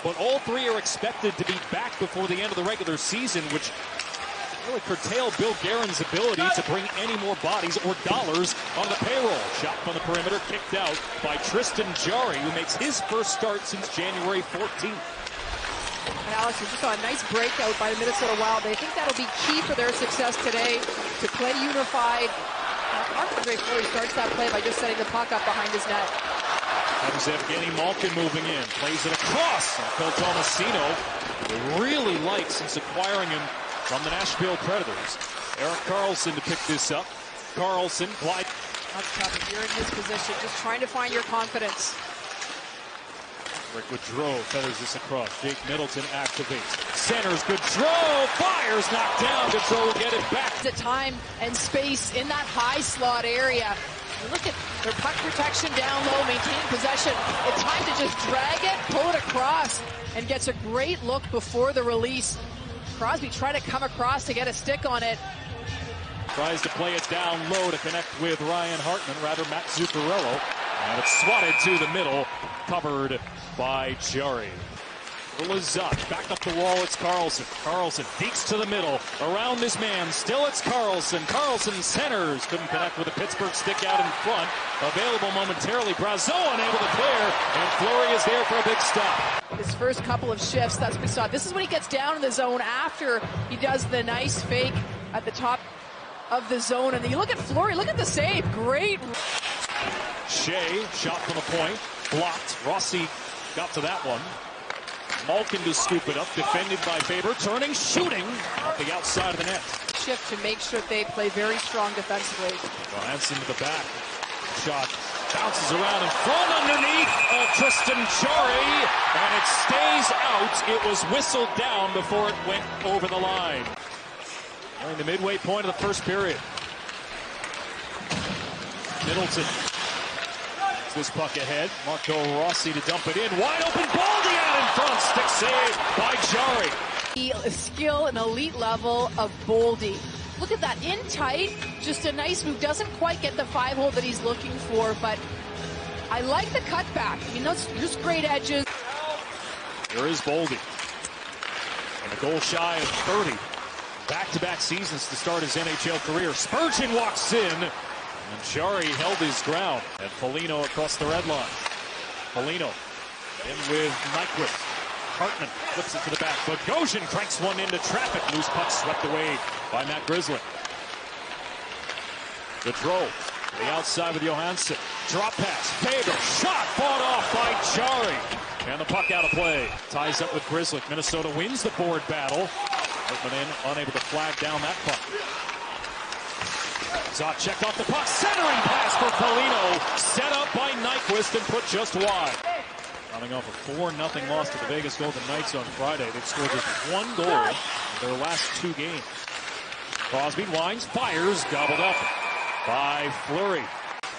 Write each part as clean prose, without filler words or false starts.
but all three are expected to be back before the end of the regular season, which really curtail Bill Guerin's ability to bring any more bodies or dollars on the payroll. Shot from the perimeter, kicked out by Tristan Jarry, who makes his first start since January 14th. And Alex, we just saw a nice breakout by the Minnesota Wild. They think that'll be key for their success today, to play unified. Marc-Andre Fleury starts that play by just setting the puck up behind his net. Comes Evgeny Malkin moving in, plays it across. Phil Tomasino really likes since acquiring him from the Nashville Predators. Erik Karlsson to pick this up. Karlsson, Clyde. That's tough if you're in this position, just trying to find your confidence. Rick Gaudreau feathers this across. Jake Middleton activates. Centers, Gaudreau fires, knocked down. Gaudreau will get it back. The time and space in that high slot area. You look at their puck protection down low, maintain possession. It's time to just drag it, pull it across, and gets a great look before the release. Crosby trying to come across to get a stick on it. Tries to play it down low to connect with Ryan Hartman, rather Matt Zuccarello. And it's swatted to the middle, covered by Jarry. Lazat back up the wall, it's Karlsson. Karlsson deeks to the middle, around his man, still it's Karlsson. Karlsson centers, couldn't connect with a Pittsburgh stick out in front. Available momentarily, Brazeau unable to clear, and Fleury is there for a big stop. His first couple of shifts, that's what we saw. This is when he gets down in the zone after he does the nice fake at the top of the zone. And then you look at Fleury, look at the save, great. Shea, shot from the point, blocked. Rossi got to that one. Malkin to scoop it up, defended by Faber, turning, shooting off the outside of the net. Shift to make sure they play very strong defensively. Johansson to the back. Shot bounces around in front underneath Tristan Jarry, and it stays out. It was whistled down before it went over the line. During the midway point of the first period. Middleton. This puck ahead. Marco Rossi to dump it in. Wide open, Baldy out in front. Stick save by Jarry. The skill and elite level of Boldy. Look at that, in tight, just a nice move. Doesn't quite get the 5-hole that he's looking for, but I like the cutback. I mean, those just great edges. There is Boldy. And a goal shy of 30. Back-to-back seasons to start his NHL career. Spurgeon walks in, and Jarry held his ground. And Foligno across the red line. Foligno in with Nyquist. Hartman flips it to the back. Bogosian cranks one into traffic. Loose puck swept away by Matt Grizzly. Gaudreau to the outside with Johansson. Drop pass. Faber. Shot fought off by Jarry. And the puck out of play. Ties up with Grizzly. Minnesota wins the board battle. Hartman in, unable to flag down that puck. Zot checked off the puck. Centering pass for Foligno. Set up by Nyquist and put just wide. Coming off a 4-0 loss to the Vegas Golden Knights on Friday. They've scored just one goal in their last two games. Crosby winds, fires, gobbled up by Fleury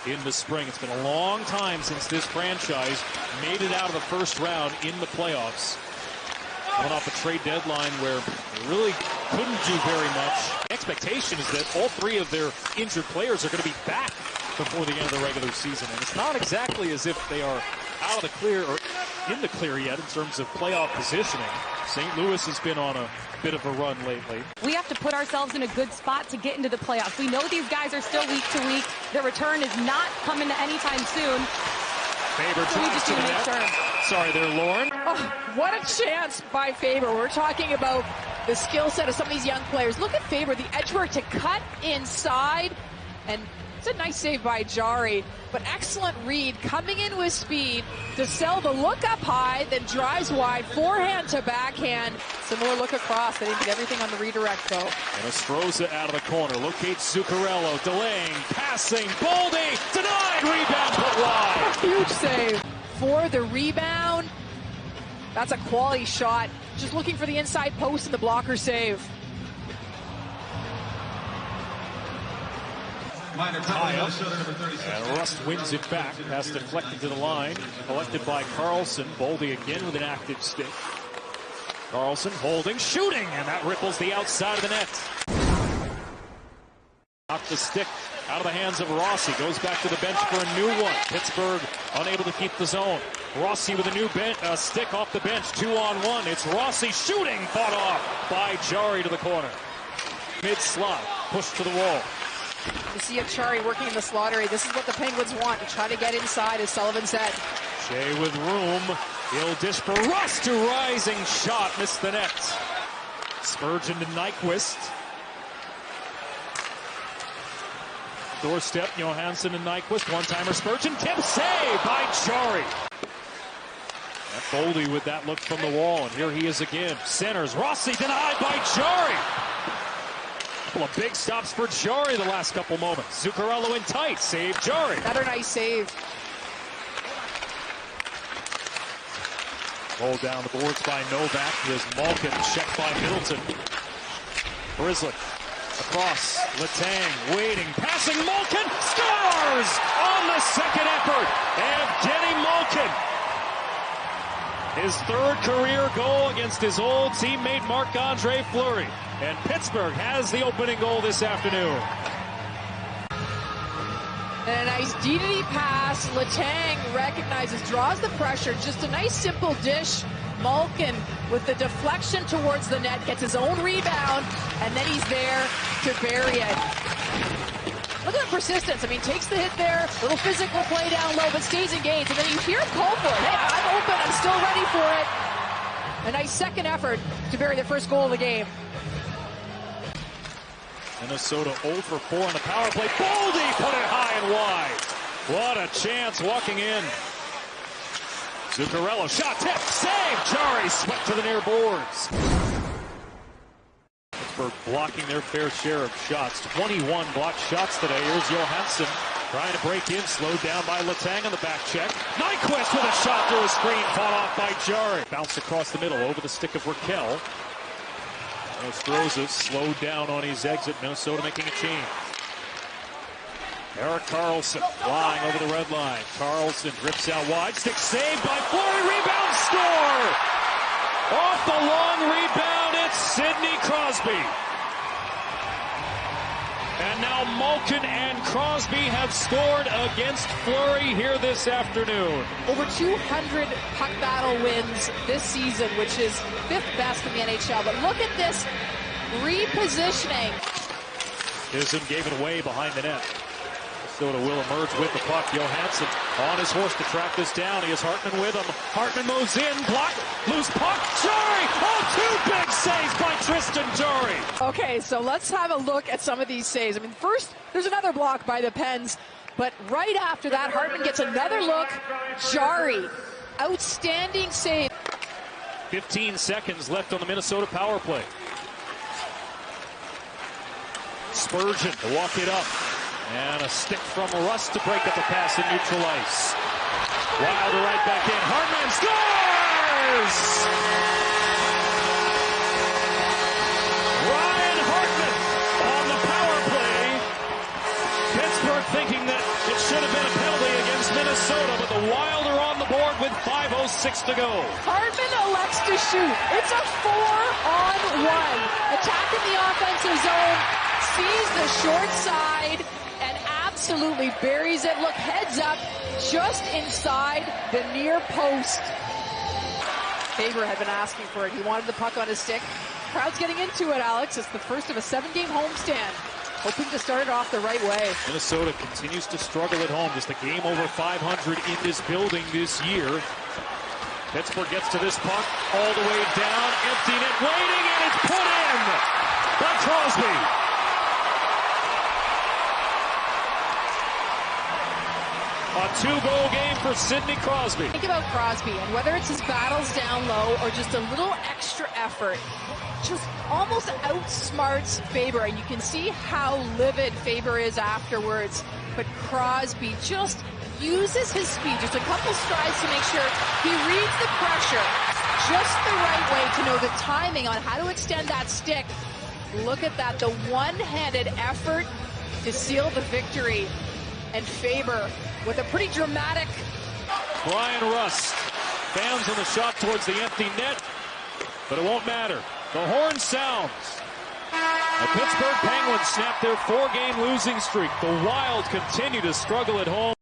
in the spring. It's been a long time since this franchise made it out of the first round in the playoffs. Coming off a trade deadline where they really couldn't do very much. The expectation is that all three of their injured players are going to be back before the end of the regular season. And it's not exactly as if they are out of the clear or in the clear yet in terms of playoff positioning. St. Louis has been on a bit of a run lately. We have to put ourselves in a good spot to get into the playoffs. We know these guys are still week to week. Their return is not coming anytime soon. Faber so we just to the net. Sorry there, Lauren. Oh, what a chance by Faber. We're talking about the skill set of some of these young players. Look at Faber, the edge work to cut inside, and it's a nice save by Jarry, but excellent read, coming in with speed to sell the look up high, then drives wide, forehand to backhand. Similar look across. They didn't get everything on the redirect, though. And Estroza out of the corner. Locates Zuccarello, delaying, passing, Boldy, denied, rebound put wide. Huge save for the rebound. That's a quality shot. Just looking for the inside post and the blocker save. And Rust wins it back. Pass deflected to the line. Collected by Karlsson. Boldy again with an active stick. Karlsson holding, shooting, and that ripples the outside of the net. Knocked the stick Out of the hands of Rossi. Goes back to the bench for a new one. Pittsburgh unable to keep the zone. Rossi with a new stick off the bench. 2-on-1. It's Rossi shooting. Fought off by Jarry to the corner. Mid-slot. Pushed to the wall. You see Achari working in the slot area. This is what the Penguins want, to try to get inside, as Sullivan said. Shea with room. He'll dish for Rust, to rising shot. Missed the net. Spurgeon to Nyquist. Doorstep, Johansson and Nyquist. One-timer Spurgeon. Tip save by Jarry. Boldy with that look from the wall, and here he is again. Centers. Rossi denied by Jarry. Couple of big stops for Jarry the last couple moments. Zuccarello in tight. Save Jarry. Another nice save. Rolled down the boards by Novak. Here's Malkin checked by Middleton. Grizzly across. Letang waiting. Passing. Malkin scores on the second effort. Evgeny Malkin. His third career goal against his old teammate Marc-Andre Fleury. And Pittsburgh has the opening goal this afternoon. And a nice DDD pass. Letang recognizes, draws the pressure. Just a nice simple dish. Malkin with the deflection towards the net, gets his own rebound, and then he's there to bury it. Look at the persistence. I mean, takes the hit there, little physical play down low, but stays engaged. And then you hear him call for it. Hey, I'm open, I'm still ready for it. A nice second effort to bury the first goal of the game. Minnesota 0 for 4 on the power play. Boldy put it high and wide. What a chance walking in. Zuccarello, shot, tip, save. Jarry swept to the near boards. Pittsburgh blocking their fair share of shots. 21 blocked shots today. Here's Johansson trying to break in, slowed down by Letang on the back check. Nyquist with a shot through a screen, fought off by Jarry. Bounce across the middle over the stick of Raquel. Nostroza slowed down on his exit. Minnesota making a change. Erik Karlsson flying over the red line. Karlsson drifts out wide. Stick saved by Fleury. Rebound, score! Off the long rebound, it's Sidney Crosby. And now Malkin and Crosby have scored against Fleury here this afternoon. Over 200 puck battle wins this season, which is 5th best in the NHL. But look at this repositioning. Ism gave it away behind the net. Minnesota will emerge with the puck. Johansson on his horse to track this down. He has Hartman with him. Hartman moves in, block, loose puck. Jarry! Oh, two big saves by Tristan Jarry. Okay, so let's have a look at some of these saves. I mean, first, there's another block by the Pens, but right after that, Hartman gets another look. Jarry, outstanding save. 15 seconds left on the Minnesota power play. Spurgeon to walk it up. And a stick from Rust to break up the pass in neutral ice. Wilder right back in. Hartman scores! Ryan Hartman on the power play. Pittsburgh thinking that it should have been a penalty against Minnesota, but the Wild are on the board with 5:06 to go. Hartman elects to shoot. It's a 4-on-1. Attacking the offensive zone, sees the short side, and absolutely buries it. Look, heads up, just inside the near post. Faber had been asking for it. He wanted the puck on his stick. Crowd's getting into it, Alex. It's the first of a 7-game homestand. Hoping to start it off the right way. Minnesota continues to struggle at home. Just a game over 500 in this building this year. Pittsburgh gets to this puck all the way down. Empty net waiting, and it's put in by Crosby. A 2-goal game for Sidney Crosby. Think about Crosby, and whether it's his battles down low or just a little extra effort, just almost outsmarts Faber, and you can see how livid Faber is afterwards. But Crosby just uses his speed, just a couple strides to make sure he reads the pressure just the right way to know the timing on how to extend that stick. Look at that, the one-handed effort to seal the victory. And Faber with a pretty dramatic. Brian Rust bounds on the shot towards the empty net, but it won't matter. The horn sounds. The Pittsburgh Penguins snap their 4-game losing streak. The Wild continue to struggle at home.